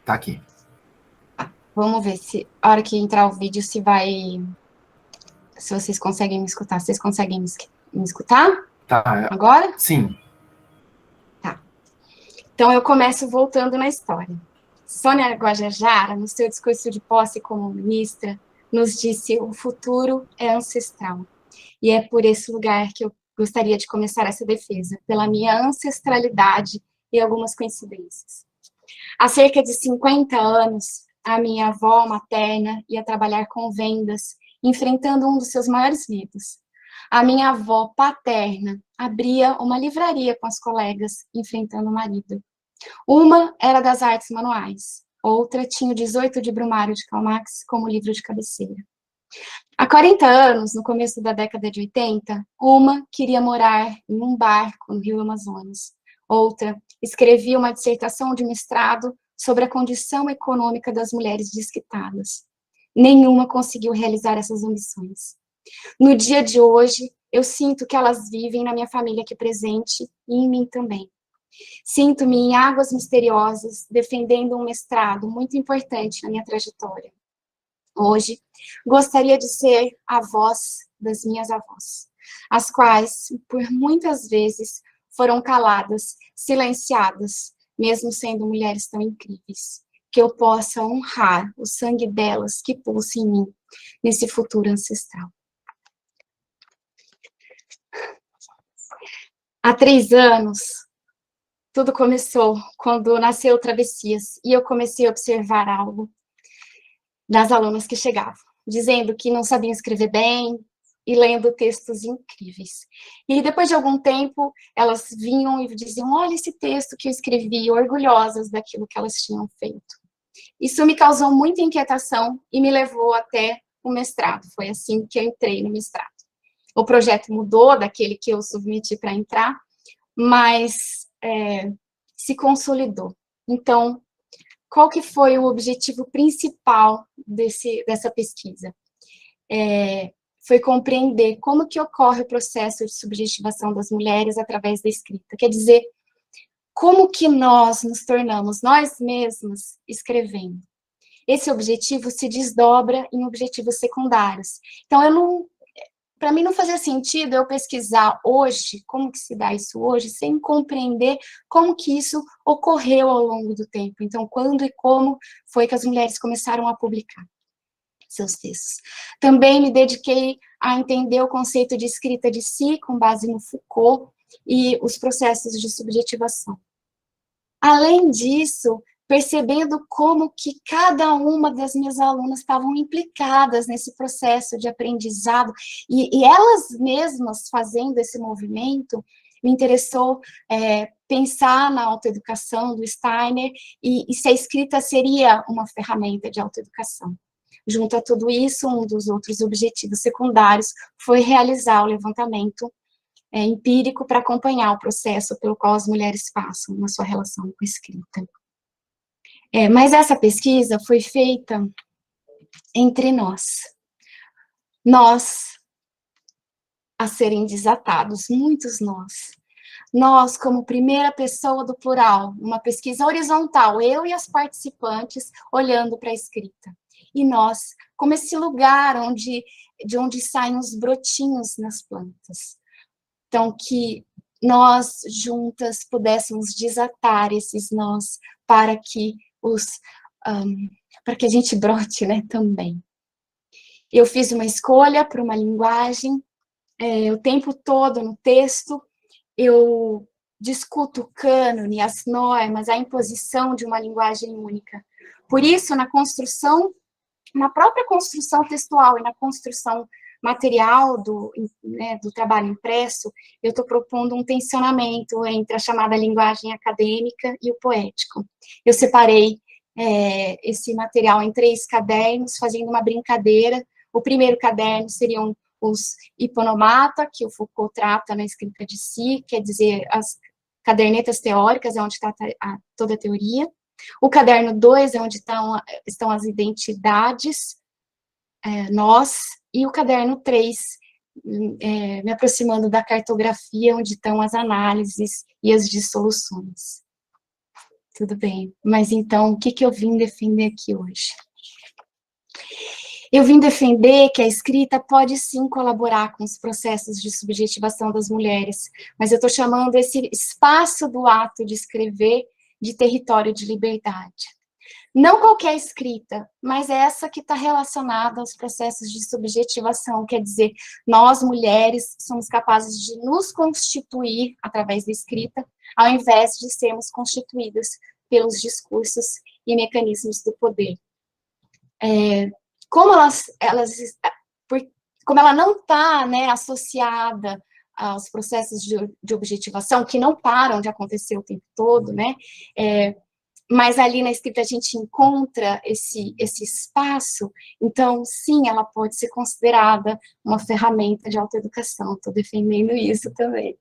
Tá aqui. Vamos ver se a hora que entrar o vídeo se vai. Se vocês conseguem me escutar. Vocês conseguem me escutar Tá. agora? Sim. Tá. Então eu começo voltando na história. Sônia Guajajara, no seu discurso de posse como ministra, nos disse: o futuro é ancestral. E é por esse lugar que eu gostaria de começar essa defesa, pela minha ancestralidade e algumas coincidências. Há cerca de 50 anos, a minha avó materna ia trabalhar com vendas, enfrentando um dos seus maiores medos. A minha avó paterna abria uma livraria com as colegas, enfrentando o marido. Uma era das artes manuais, outra tinha o 18 de Brumário de Calmax como livro de cabeceira. Há 40 anos, no começo da década de 80, uma queria morar em um barco no Rio Amazonas. Outra escrevia uma dissertação de mestrado sobre a condição econômica das mulheres desquitadas. Nenhuma conseguiu realizar essas ambições. No dia de hoje, eu sinto que elas vivem na minha família aqui presente e em mim também. Sinto-me em águas misteriosas, defendendo um mestrado muito importante na minha trajetória. Hoje, gostaria de ser a voz das minhas avós, as quais, por muitas vezes, foram caladas, silenciadas, mesmo sendo mulheres tão incríveis, que eu possa honrar o sangue delas que pulsa em mim, nesse futuro ancestral. Há 3 anos, tudo começou quando nasceu Travessias, e eu comecei a observar algo das alunas que chegavam, dizendo que não sabiam escrever bem e lendo textos incríveis. E depois de algum tempo, elas vinham e diziam: olha esse texto que eu escrevi, orgulhosas daquilo que elas tinham feito. Isso me causou muita inquietação e me levou até o mestrado. Foi assim que eu entrei no mestrado. O projeto mudou daquele que eu submeti para entrar, mas se consolidou. Então, qual que foi o objetivo principal dessa pesquisa? Foi compreender como que ocorre o processo de subjetivação das mulheres através da escrita. Quer dizer, como que nós nos tornamos nós mesmas escrevendo. Esse objetivo se desdobra em objetivos secundários. Então, para mim não fazia sentido eu pesquisar hoje, como que se dá isso hoje, sem compreender como que isso ocorreu ao longo do tempo. Então, quando e como foi que as mulheres começaram a publicar seus textos. Também me dediquei a entender o conceito de escrita de si, com base no Foucault, e os processos de subjetivação. Além disso, percebendo como que cada uma das minhas alunas estavam implicadas nesse processo de aprendizado, e elas mesmas fazendo esse movimento, me interessou pensar na autoeducação do Steiner, e se a escrita seria uma ferramenta de autoeducação. Junto a tudo isso, um dos outros objetivos secundários foi realizar o levantamento empírico para acompanhar o processo pelo qual as mulheres passam na sua relação com a escrita. Mas essa pesquisa foi feita entre nós. Nós a serem desatados, muitos nós. Nós, como primeira pessoa do plural, uma pesquisa horizontal, eu e as participantes olhando para a escrita. E nós, como esse lugar de onde saem os brotinhos nas plantas. Então, que nós juntas pudéssemos desatar esses nós para que para que a gente brote, né, também. Eu fiz uma escolha para uma linguagem, o tempo todo no texto, eu discuto o cânone, as normas, a imposição de uma linguagem única. Por isso, na própria construção textual e na construção material do trabalho impresso, eu estou propondo um tensionamento entre a chamada linguagem acadêmica e o poético. Eu separei esse material em 3 cadernos, fazendo uma brincadeira. O primeiro caderno seriam os hiponomata, que o Foucault trata na escrita de si, quer dizer, as cadernetas teóricas, é onde está toda a teoria. O caderno 2 é onde estão as identidades, nós, e o caderno 3, me aproximando da cartografia, onde estão as análises e as dissoluções. Tudo bem. Mas então, o que que eu vim defender aqui hoje? Eu vim defender que a escrita pode sim colaborar com os processos de subjetivação das mulheres, mas eu estou chamando esse espaço do ato de escrever de território de liberdade. Não qualquer escrita, mas essa que está relacionada aos processos de subjetivação, quer dizer, nós, mulheres, somos capazes de nos constituir através da escrita, ao invés de sermos constituídas pelos discursos e mecanismos do poder. Como como ela não está, né, associada aos processos de objetivação, que não param de acontecer o tempo todo, né, mas ali na escrita a gente encontra esse espaço, então, sim, ela pode ser considerada uma ferramenta de autoeducação, estou defendendo isso também.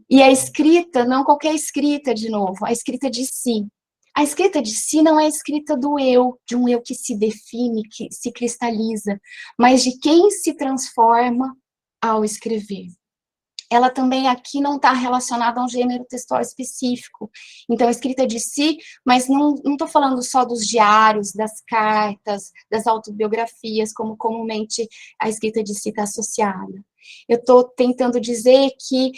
E a escrita, não qualquer escrita, de novo, a escrita de si. A escrita de si não é a escrita do eu, de um eu que se define, que se cristaliza, mas de quem se transforma ao escrever. Ela também aqui não está relacionada a um gênero textual específico. Então, escrita de si, mas não estou falando só dos diários, das cartas, das autobiografias, como comumente a escrita de si está associada. Eu estou tentando dizer que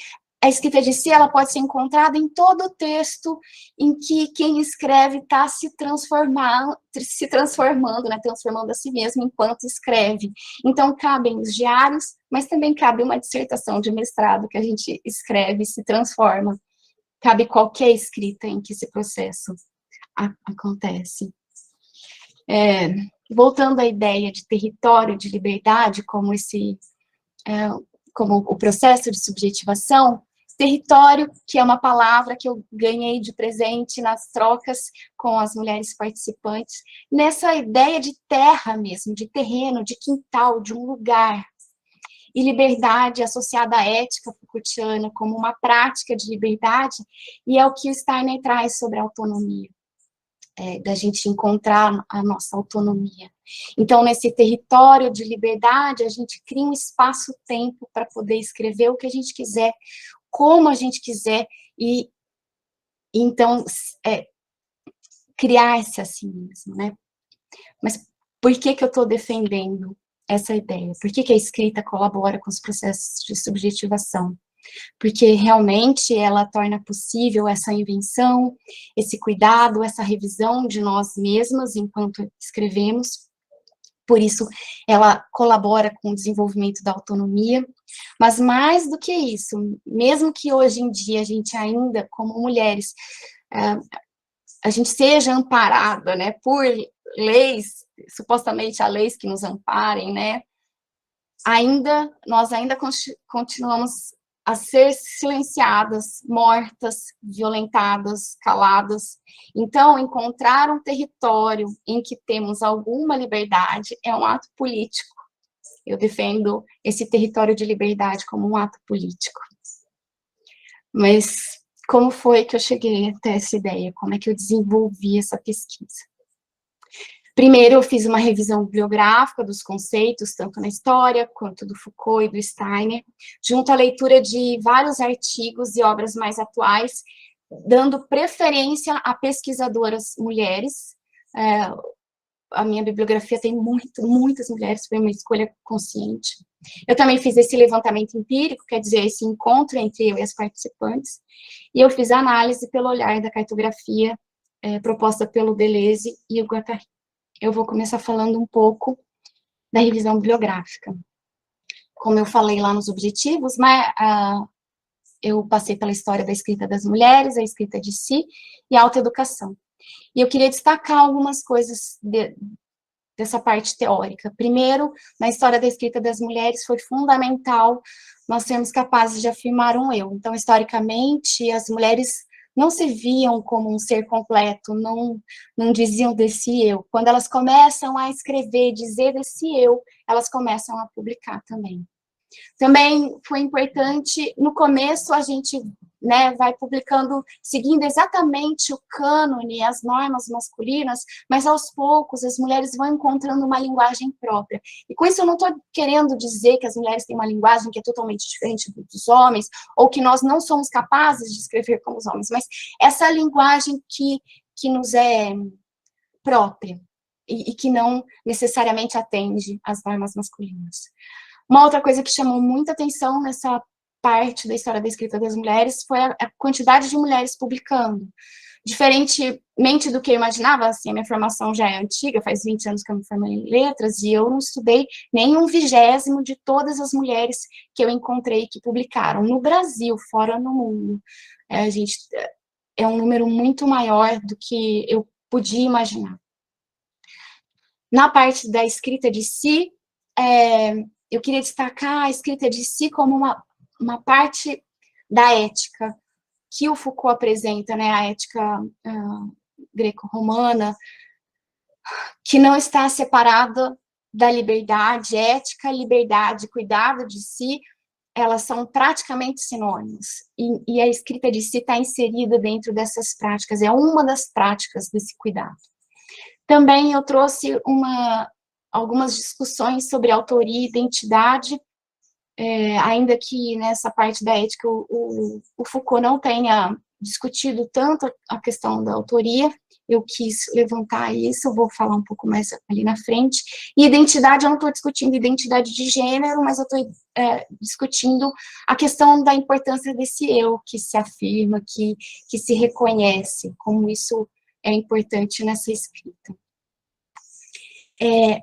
a escrita de si, ela pode ser encontrada em todo o texto em que quem escreve está se transformando, né, transformando a si mesmo enquanto escreve. Então, cabem os diários, mas também cabe uma dissertação de mestrado que a gente escreve e se transforma. Cabe qualquer escrita em que esse processo acontece. Voltando à ideia de território de liberdade, como o processo de subjetivação, território, que é uma palavra que eu ganhei de presente nas trocas com as mulheres participantes, nessa ideia de terra mesmo, de terreno, de quintal, de um lugar. E liberdade associada à ética Foucaultiana como uma prática de liberdade, e é o que o Steiner traz sobre a autonomia, da gente encontrar a nossa autonomia. Então, nesse território de liberdade, a gente cria um espaço-tempo para poder escrever o que a gente quiser, como a gente quiser, e então criar-se assim mesmo, né? Mas por que eu estou defendendo essa ideia? Por que a escrita colabora com os processos de subjetivação? Porque realmente ela torna possível essa invenção, esse cuidado, essa revisão de nós mesmas enquanto escrevemos. Por isso, ela colabora com o desenvolvimento da autonomia, mas mais do que isso, mesmo que hoje em dia a gente ainda, como mulheres, a gente seja amparada, né, por leis, supostamente há leis que nos amparem, né, nós ainda continuamos a ser silenciadas, mortas, violentadas, caladas. Então, encontrar um território em que temos alguma liberdade é um ato político. Eu defendo esse território de liberdade como um ato político. Mas como foi que eu cheguei até essa ideia? Como é que eu desenvolvi essa pesquisa? Primeiro, eu fiz uma revisão bibliográfica dos conceitos, tanto na história, quanto do Foucault e do Steiner, junto à leitura de vários artigos e obras mais atuais, dando preferência a pesquisadoras mulheres. A minha bibliografia tem muitas mulheres, foi uma escolha consciente. Eu também fiz esse levantamento empírico, quer dizer, esse encontro entre eu e as participantes, e eu fiz a análise pelo olhar da cartografia proposta pelo Deleuze e o Guattari. Eu vou começar falando um pouco da revisão bibliográfica. Como eu falei lá nos objetivos, mas eu passei pela história da escrita das mulheres, a escrita de si e a autoeducação. E eu queria destacar algumas coisas dessa parte teórica. Primeiro, na história da escrita das mulheres, foi fundamental nós sermos capazes de afirmar um eu. Então, historicamente, as mulheres não se viam como um ser completo, não diziam desse eu. Quando elas começam a escrever, dizer desse eu, elas começam a publicar também. Também foi importante, no começo, a gente, né, vai publicando, seguindo exatamente o cânone, as normas masculinas, mas aos poucos as mulheres vão encontrando uma linguagem própria. E com isso eu não estou querendo dizer que as mulheres têm uma linguagem que é totalmente diferente dos homens, ou que nós não somos capazes de escrever como os homens, mas essa linguagem que nos é própria e que não necessariamente atende às normas masculinas. Uma outra coisa que chamou muita atenção nessa parte da história da escrita das mulheres foi a quantidade de mulheres publicando. Diferentemente do que eu imaginava, assim, a minha formação já é antiga, faz 20 anos que eu me formei em letras, e eu não estudei nem 1/20 de todas as mulheres que eu encontrei que publicaram no Brasil, fora no mundo. A gente é um número muito maior do que eu podia imaginar. Na parte da escrita de si, eu queria destacar a escrita de si como uma parte da ética que o Foucault apresenta, né, a ética greco-romana, que não está separada da liberdade. Ética, liberdade, cuidado de si, elas são praticamente sinônimos, e a escrita de si está inserida dentro dessas práticas, é uma das práticas desse cuidado. Também eu trouxe algumas discussões sobre autoria e identidade, ainda que nessa parte da ética o Foucault não tenha discutido tanto a questão da autoria, eu quis levantar isso, eu vou falar um pouco mais ali na frente. E identidade, eu não estou discutindo identidade de gênero, mas eu estou discutindo a questão da importância desse eu que se afirma, que se reconhece, como isso é importante nessa escrita.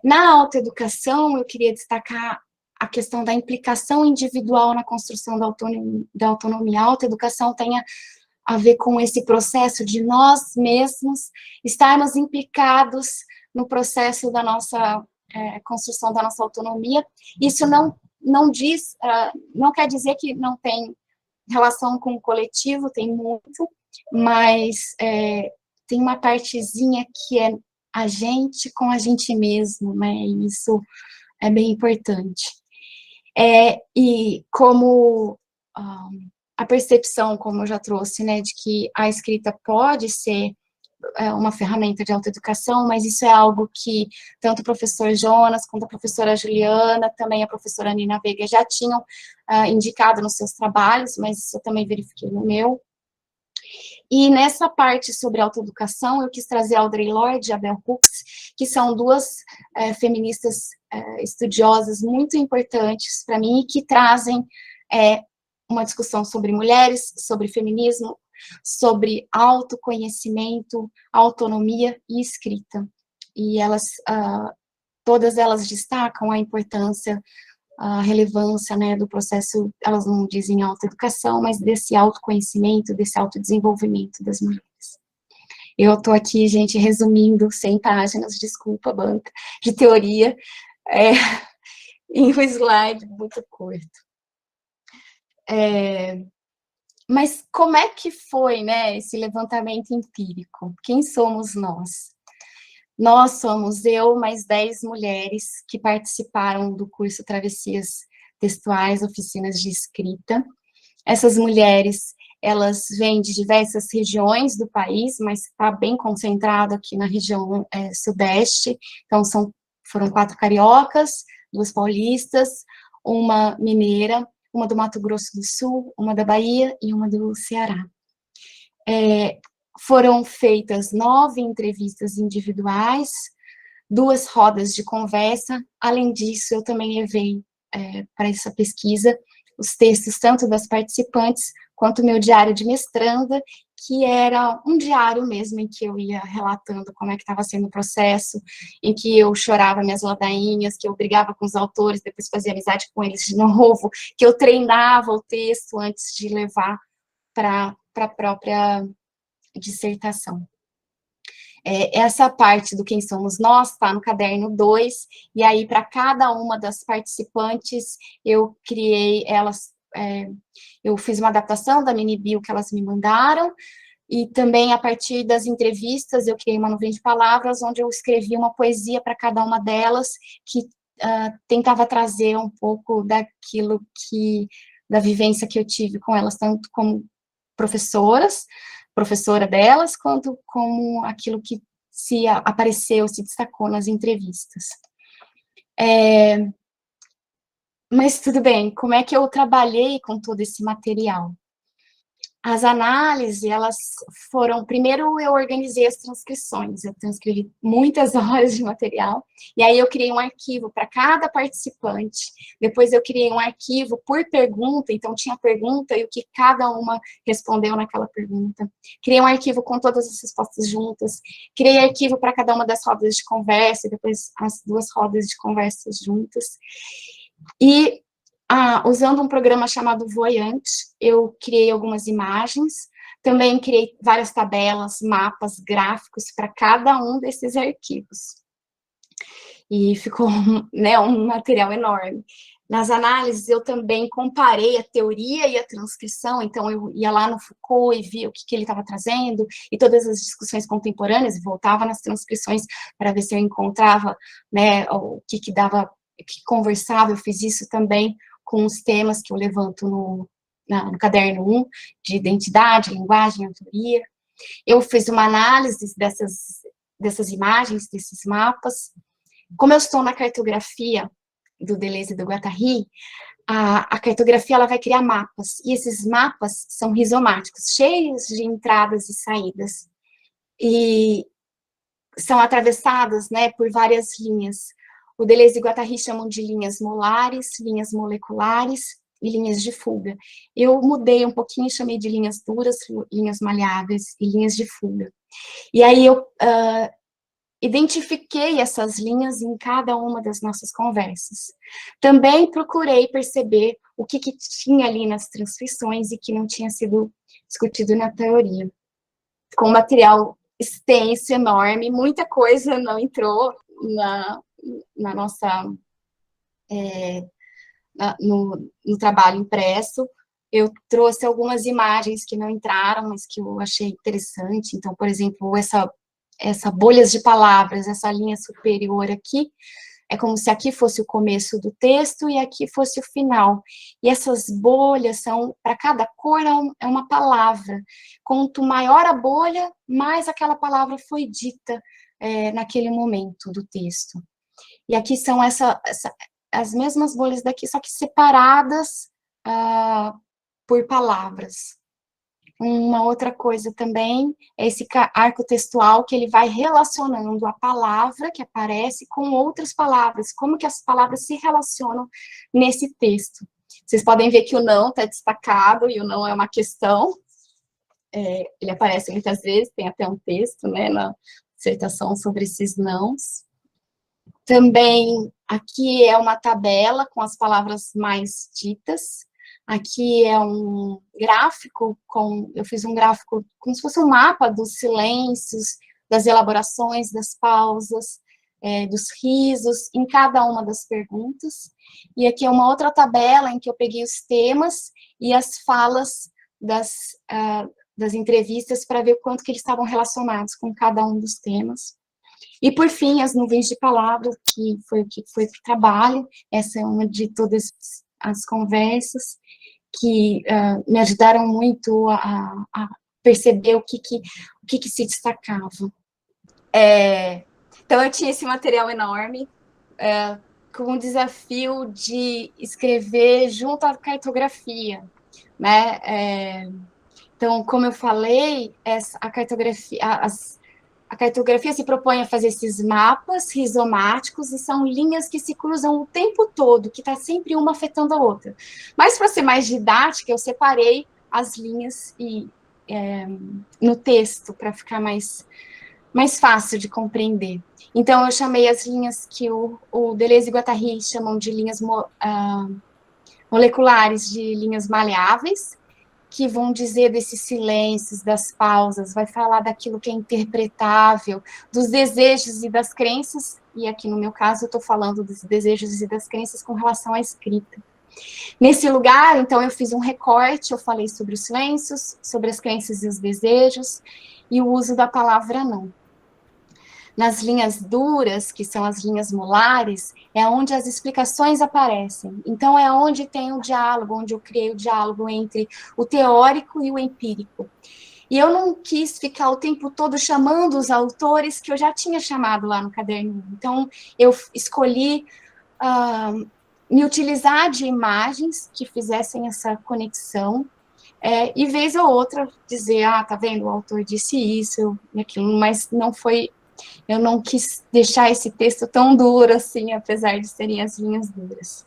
Na autoeducação, eu queria destacar a questão da implicação individual na construção da autonomia. A autoeducação tem a ver com esse processo de nós mesmos estarmos implicados no processo da nossa construção da nossa autonomia. Isso não quer dizer que não tem relação com o coletivo, tem muito, mas tem uma partezinha que é a gente com a gente mesmo, né? E isso é bem importante. E como a percepção, como eu já trouxe, né, de que a escrita pode ser uma ferramenta de autoeducação, mas isso é algo que tanto o professor Jonas, quanto a professora Juliana, também a professora Nina Veiga já tinham indicado nos seus trabalhos, mas isso eu também verifiquei no meu. E nessa parte sobre autoeducação, eu quis trazer Audre Lorde e a Bell Hooks, que são duas feministas estudiosas muito importantes para mim, e que trazem uma discussão sobre mulheres, sobre feminismo, sobre autoconhecimento, autonomia e escrita. E todas elas destacam a importância, a relevância, né, do processo, elas não dizem autoeducação, mas desse autoconhecimento, desse autodesenvolvimento das mulheres. Eu estou aqui, gente, resumindo 100 páginas, desculpa, banca, de teoria, em um slide muito curto. Mas como é que foi, né, esse levantamento empírico? Quem somos nós? Nós somos eu, mais 10 mulheres que participaram do curso Travessias Textuais, Oficinas de Escrita. Essas mulheres, elas vêm de diversas regiões do país, mas está bem concentrado aqui na região sudeste. Então, foram 4 cariocas, 2 paulistas, uma mineira, uma do Mato Grosso do Sul, uma da Bahia e uma do Ceará. Foram feitas 9 entrevistas individuais, 2 rodas de conversa. Além disso, eu também levei para essa pesquisa os textos tanto das participantes quanto o meu diário de mestranda, que era um diário mesmo em que eu ia relatando como é que estava sendo o processo, em que eu chorava minhas ladainhas, que eu brigava com os autores, depois fazia amizade com eles de novo, que eu treinava o texto antes de levar para a própria dissertação. Essa parte do quem somos nós está no caderno 2, e aí para cada uma das participantes eu criei elas, eu fiz uma adaptação da mini bio que elas me mandaram, e também a partir das entrevistas eu criei uma nuvem de palavras onde eu escrevi uma poesia para cada uma delas que tentava trazer um pouco daquilo da vivência que eu tive com elas, tanto como professora delas, quanto como aquilo que se apareceu, se destacou nas entrevistas. Mas tudo bem, como é que eu trabalhei com todo esse material? As análises, elas foram... Primeiro, eu organizei as transcrições, eu transcrevi muitas horas de material, e aí eu criei um arquivo para cada participante, depois eu criei um arquivo por pergunta, então tinha pergunta e o que cada uma respondeu naquela pergunta. Criei um arquivo com todas as respostas juntas, criei arquivo para cada uma das rodas de conversa, e depois as 2 rodas de conversa juntas. E usando um programa chamado Voyant, eu criei algumas imagens, também criei várias tabelas, mapas, gráficos para cada um desses arquivos. E ficou, né, um material enorme. Nas análises, eu também comparei a teoria e a transcrição, então eu ia lá no Foucault e via o que ele estava trazendo, e todas as discussões contemporâneas, e voltava nas transcrições para ver se eu encontrava, né, o que dava, que conversava. Eu fiz isso também com os temas que eu levanto no caderno 1, de identidade, linguagem, autoria. Eu fiz uma análise dessas imagens, desses mapas. Como eu estou na cartografia do Deleuze e do Guattari, a cartografia ela vai criar mapas, e esses mapas são rizomáticos, cheios de entradas e saídas, e são atravessados, né, por várias linhas. O Deleuze e Guattari chamam de linhas molares, linhas moleculares e linhas de fuga. Eu mudei um pouquinho e chamei de linhas duras, linhas maleáveis e linhas de fuga. E aí eu identifiquei essas linhas em cada uma das nossas conversas. Também procurei perceber o que tinha ali nas transcrições e que não tinha sido discutido na teoria. Com um material extenso, enorme, muita coisa não entrou na nossa, no trabalho impresso. Eu trouxe algumas imagens que não entraram, mas que eu achei interessante. Então, por exemplo, essa bolhas de palavras, essa linha superior aqui, é como se aqui fosse o começo do texto e aqui fosse o final. E essas bolhas são, para cada cor, é uma palavra. Quanto maior a bolha, mais aquela palavra foi dita naquele momento do texto. E aqui são as mesmas bolhas daqui, só que separadas por palavras. Uma outra coisa também é esse arco textual, que ele vai relacionando a palavra que aparece com outras palavras, como que as palavras se relacionam nesse texto. Vocês podem ver que o não está destacado, e o não é uma questão, ele aparece muitas vezes, tem até um texto, né, na dissertação sobre esses nãos. Também, aqui é uma tabela com as palavras mais ditas. Aqui é um gráfico, eu fiz um gráfico como se fosse um mapa dos silêncios, das elaborações, das pausas, dos risos, em cada uma das perguntas. E aqui é uma outra tabela em que eu peguei os temas e as falas das entrevistas para ver o quanto que eles estavam relacionados com cada um dos temas. E, por fim, as nuvens de palavras, que foi o que foi para o trabalho. Essa é uma de todas as conversas que me ajudaram muito a perceber o que se destacava. Então, eu tinha esse material enorme, com o desafio de escrever junto à cartografia, né? Então, como eu falei, a cartografia se propõe a fazer esses mapas rizomáticos, e são linhas que se cruzam o tempo todo, que está sempre uma afetando a outra. Mas, para ser mais didática, eu separei as linhas no texto, para ficar mais fácil de compreender. Então, eu chamei as linhas que o Deleuze e Guattari chamam de linhas moleculares, de linhas maleáveis, que vão dizer desses silêncios, das pausas, vai falar daquilo que é interpretável, dos desejos e das crenças, e aqui no meu caso eu estou falando dos desejos e das crenças com relação à escrita. Nesse lugar, então, eu fiz um recorte, eu falei sobre os silêncios, sobre as crenças e os desejos, e o uso da palavra não. Nas linhas duras, que são as linhas molares, é onde as explicações aparecem. Então, é onde tem o diálogo, onde eu criei o diálogo entre o teórico e o empírico. E eu não quis ficar o tempo todo chamando os autores que eu já tinha chamado lá no caderno. Então, eu escolhi me utilizar de imagens que fizessem essa conexão, e vez ou outra dizer, tá vendo, o autor disse isso e aquilo, mas não foi, eu não quis deixar esse texto tão duro assim, apesar de serem as linhas duras.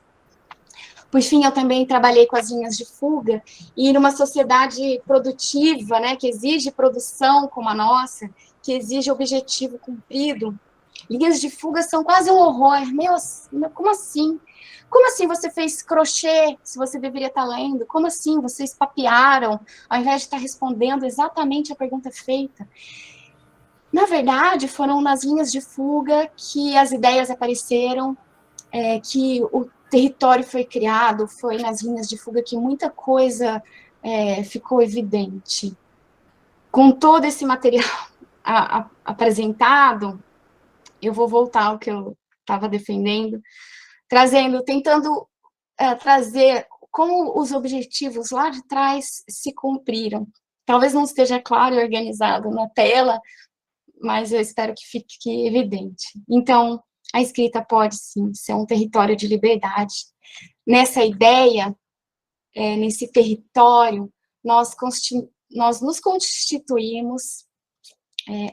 Por fim, eu também trabalhei com as linhas de fuga, e numa sociedade produtiva, né, que exige produção como a nossa, que exige objetivo cumprido, linhas de fuga são quase um horror. Meu, como assim? Como assim você fez crochê se você deveria estar lendo? Como assim vocês papearam ao invés de estar respondendo exatamente a pergunta feita? Na verdade, foram nas linhas de fuga que as ideias apareceram, que o território foi criado, foi nas linhas de fuga que muita coisa ficou evidente. Com todo esse material apresentado, eu vou voltar ao que eu estava defendendo, tentando trazer como os objetivos lá de trás se cumpriram. Talvez não esteja claro e organizado na tela, mas eu espero que fique evidente. Então, a escrita pode, sim, ser um território de liberdade. Nessa ideia, nesse território, nós nos constituímos,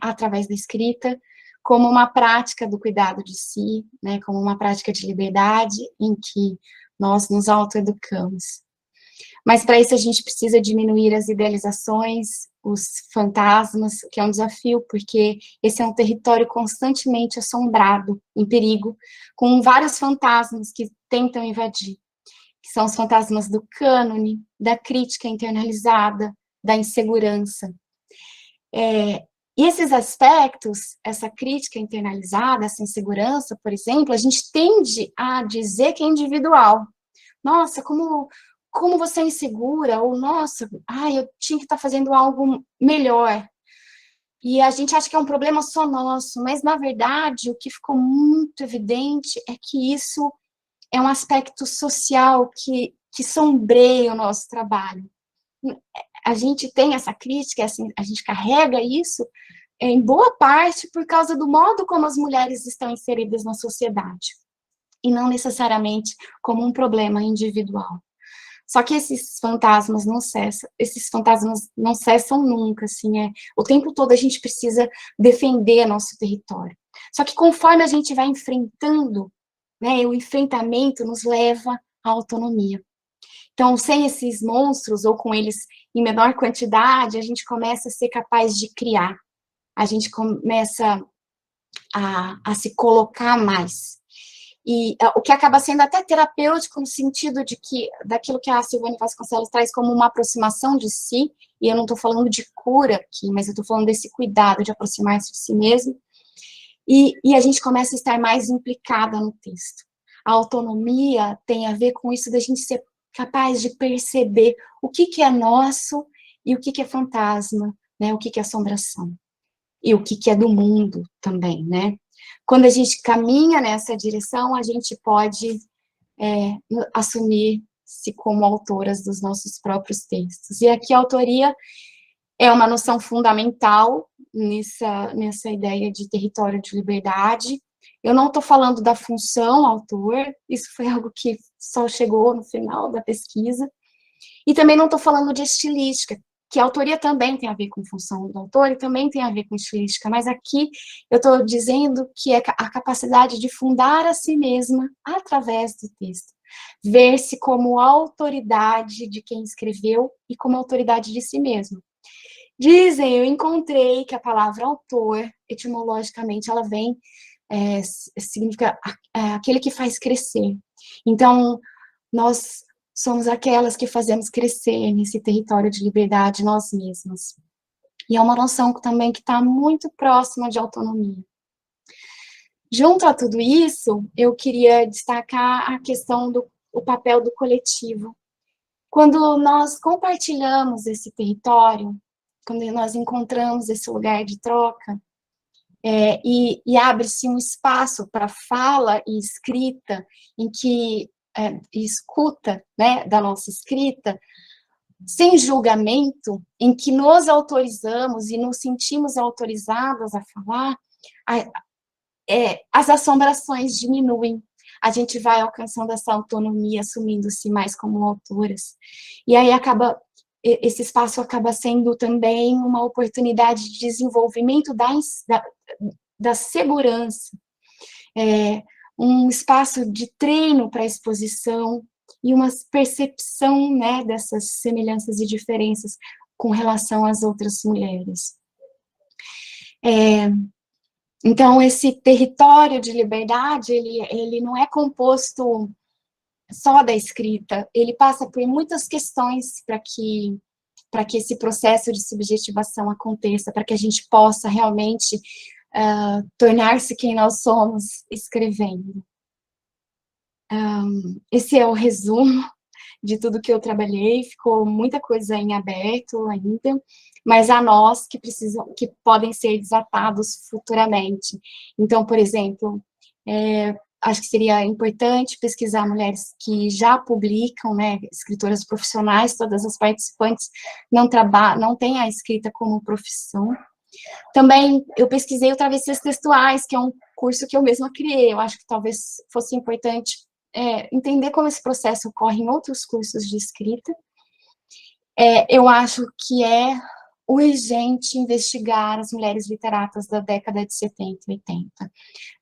através da escrita, como uma prática do cuidado de si, né, como uma prática de liberdade em que nós nos autoeducamos. Mas para isso a gente precisa diminuir as idealizações, os fantasmas, que é um desafio, porque esse é um território constantemente assombrado, em perigo, com vários fantasmas que tentam invadir, que são os fantasmas do cânone, da crítica internalizada, da insegurança. E esses aspectos, essa crítica internalizada, essa insegurança, por exemplo, a gente tende a dizer que é individual. Nossa, como você é insegura, ou nossa, eu tinha que estar fazendo algo melhor. E a gente acha que é um problema só nosso, mas na verdade o que ficou muito evidente é que isso é um aspecto social que sombreia o nosso trabalho. A gente tem essa crítica, assim, a gente carrega isso em boa parte por causa do modo como as mulheres estão inseridas na sociedade, e não necessariamente como um problema individual. Só que esses fantasmas não cessam nunca, assim, o tempo todo a gente precisa defender nosso território. Só que conforme a gente vai enfrentando, né, o enfrentamento nos leva à autonomia. Então, sem esses monstros, ou com eles em menor quantidade, a gente começa a ser capaz de criar, a gente começa a se colocar mais. E o que acaba sendo até terapêutico no sentido de que, daquilo que a Silvânia Vasconcelos traz como uma aproximação de si, e eu não estou falando de cura aqui, mas eu estou falando desse cuidado de aproximar-se de si mesmo, e a gente começa a estar mais implicada no texto. A autonomia tem a ver com isso da gente ser capaz de perceber o que é nosso e o que é fantasma, né? O que é assombração. E o que é do mundo também, né? Quando a gente caminha nessa direção, a gente pode assumir-se como autoras dos nossos próprios textos. E aqui a autoria é uma noção fundamental nessa ideia de território de liberdade. Eu não estou falando da função autor, isso foi algo que só chegou no final da pesquisa, e também não estou falando de estilística, que a autoria também tem a ver com função do autor e também tem a ver com estilística, mas aqui eu estou dizendo que é a capacidade de fundar a si mesma através do texto, ver-se como autoridade de quem escreveu e como autoridade de si mesmo. Dizem, eu encontrei que a palavra autor, etimologicamente, ela vem, significa aquele que faz crescer. Então, nós somos aquelas que fazemos crescer nesse território de liberdade nós mesmas. E é uma noção também que está muito próxima de autonomia. Junto a tudo isso, eu queria destacar a questão do papel do coletivo. Quando nós compartilhamos esse território, quando nós encontramos esse lugar de troca, e abre-se um espaço para fala e escrita, em que, e escuta, né, da nossa escrita, sem julgamento, em que nos autorizamos e nos sentimos autorizadas a falar, as assombrações diminuem, a gente vai alcançando essa autonomia, assumindo-se mais como autoras. E aí esse espaço acaba sendo também uma oportunidade de desenvolvimento da segurança, um espaço de treino para a exposição e uma percepção, né, dessas semelhanças e diferenças com relação às outras mulheres. Então, esse território de liberdade, ele não é composto só da escrita, ele passa por muitas questões para que esse processo de subjetivação aconteça, para que a gente possa realmente tornar-se quem nós somos escrevendo. Esse é o resumo de tudo que eu trabalhei, ficou muita coisa em aberto ainda, mas há nós que podem ser desatados futuramente. Então, por exemplo, acho que seria importante pesquisar mulheres que já publicam, né, escritoras profissionais, todas as participantes não têm a escrita como profissão. Também eu pesquisei o Travessias Textuais, que é um curso que eu mesma criei, eu acho que talvez fosse importante entender como esse processo ocorre em outros cursos de escrita. Eu acho que é urgente investigar as mulheres literatas da década de 70 e 80.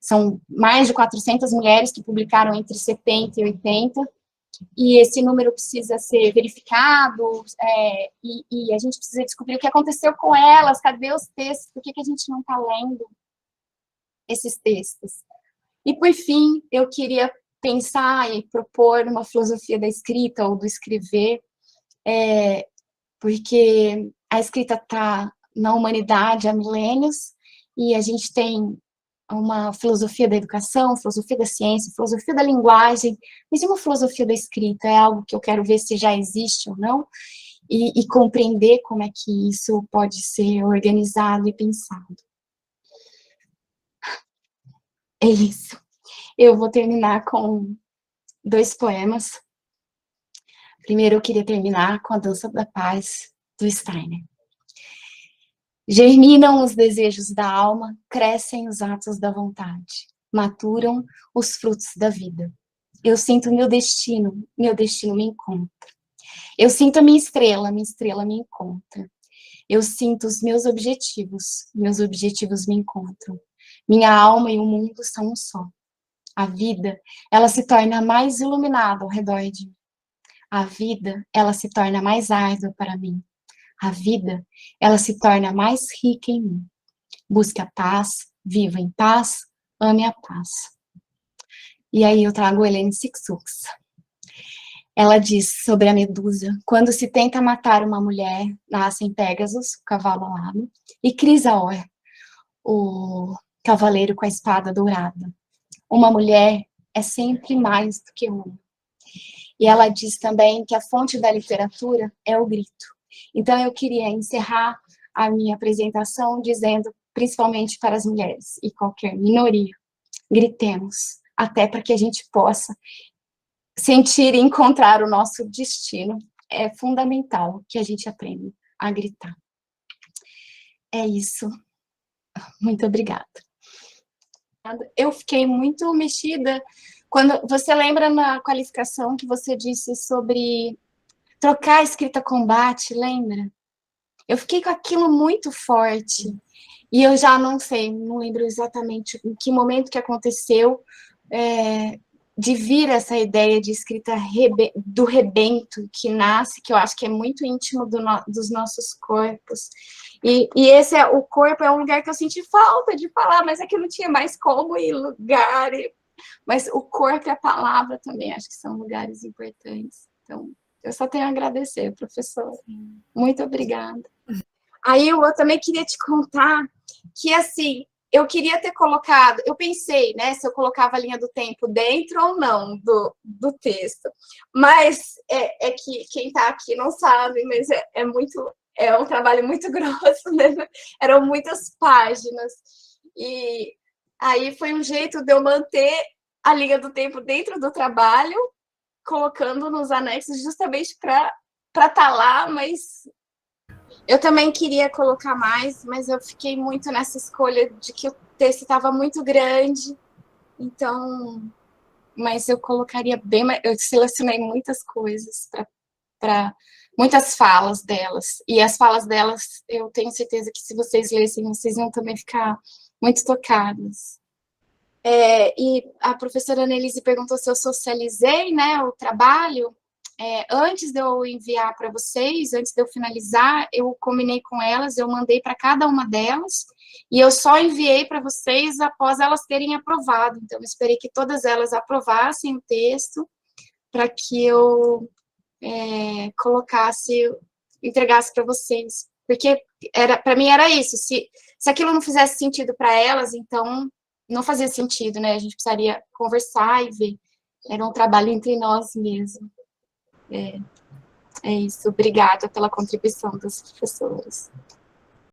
São mais de 400 mulheres que publicaram entre 70 e 80, e esse número precisa ser verificado, e a gente precisa descobrir o que aconteceu com elas, cadê os textos, por que a gente não está lendo esses textos. E, por fim, eu queria pensar e propor uma filosofia da escrita ou do escrever, porque a escrita está na humanidade há milênios, e a gente tem uma filosofia da educação, filosofia da ciência, filosofia da linguagem, mas e uma filosofia da escrita? É algo que eu quero ver se já existe ou não, e compreender como é que isso pode ser organizado e pensado. É isso. Eu vou terminar com 2 poemas. Primeiro, eu queria terminar com a Dança da Paz, do Steiner. Germinam os desejos da alma, crescem os atos da vontade, maturam os frutos da vida. Eu sinto meu destino me encontra. Eu sinto a minha estrela me encontra. Eu sinto os meus objetivos me encontram. Minha alma e o mundo são um só. A vida, ela se torna mais iluminada ao redor de mim. A vida, ela se torna mais árdua para mim. A vida, ela se torna mais rica em mim. Busque a paz, viva em paz, ame a paz. E aí eu trago Helene Sixux. Ela diz sobre a Medusa: quando se tenta matar uma mulher, nascem Pégasus, o cavalo alado, e Crisaor, o cavaleiro com a espada dourada. Uma mulher é sempre mais do que uma. E ela diz também que a fonte da literatura é o grito. Então, eu queria encerrar a minha apresentação dizendo, principalmente para as mulheres e qualquer minoria, gritemos, até para que a gente possa sentir e encontrar o nosso destino. É fundamental que a gente aprenda a gritar. É isso. Muito obrigada. Eu fiquei muito mexida quando você lembra na qualificação que você disse sobre trocar a escrita combate, lembra? Eu fiquei com aquilo muito forte, e eu já não sei, não lembro exatamente em que momento que aconteceu, de vir essa ideia de escrita do rebento que nasce, que eu acho que é muito íntimo dos nossos corpos, e esse o corpo é um lugar que eu senti falta de falar, mas é que eu não tinha mais como ir lugar, mas o corpo e a palavra também acho que são lugares importantes, então eu só tenho a agradecer, professora. Muito obrigada. Aí eu também queria te contar que, assim, eu queria ter colocado, eu pensei, né, se eu colocava a linha do tempo dentro ou não do texto, mas é que quem está aqui não sabe, mas é um trabalho muito grosso, né? Eram muitas páginas, E aí foi um jeito de eu manter a linha do tempo dentro do trabalho, colocando nos anexos justamente para estar lá, mas eu também queria colocar mais, mas eu fiquei muito nessa escolha de que o texto estava muito grande, então, mas eu colocaria bem mais, eu selecionei muitas coisas para muitas falas delas, e as falas delas, eu tenho certeza que se vocês lessem, vocês vão também ficar muito tocados. E a professora Annelise perguntou se eu socializei, né, o trabalho. Antes de eu enviar para vocês, antes de eu finalizar, eu combinei com elas, eu mandei para cada uma delas, e eu só enviei para vocês após elas terem aprovado. Então, eu esperei que todas elas aprovassem o texto, para que eu colocasse, entregasse para vocês. Porque para mim era isso, se aquilo não fizesse sentido para elas, então não fazia sentido, né? A gente precisaria conversar e ver. Era um trabalho entre nós mesmo. É isso. Obrigada pela contribuição das professoras.